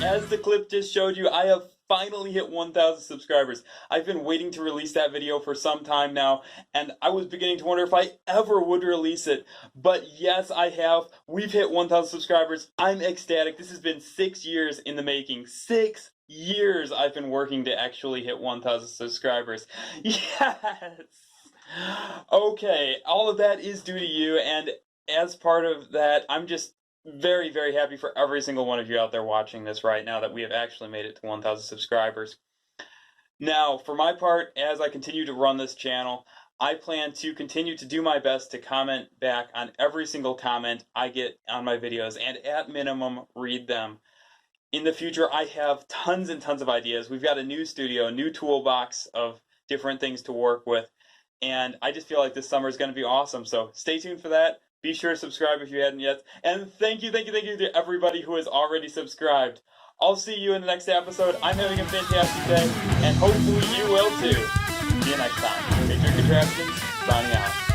as the clip just showed you, I have finally hit 1,000 subscribers. I've been waiting to release that video for some time now, and I was beginning to wonder if I ever would release it. But yes, I have. We've hit 1,000 subscribers. I'm ecstatic. This has been 6 years in the making. 6 years I've been working to actually hit 1,000 subscribers. Yes! Okay, all of that is due to you, and as part of that, I'm just very, very happy for every single one of you out there watching this right now that we have actually made it to 1,000 subscribers. Now, for my part, as I continue to run this channel, I plan to continue to do my best to comment back on every single comment I get on my videos, and at minimum, read them. In the future, I have tons and tons of ideas. We've got a new studio, a new toolbox of different things to work with, and I just feel like this summer is going to be awesome, so stay tuned for that. Be sure to subscribe if you hadn't yet. And thank you to everybody who has already subscribed. I'll see you in the next episode. I'm having a fantastic day, and hopefully you will too. See you next time. Patriot Contraptions, signing out.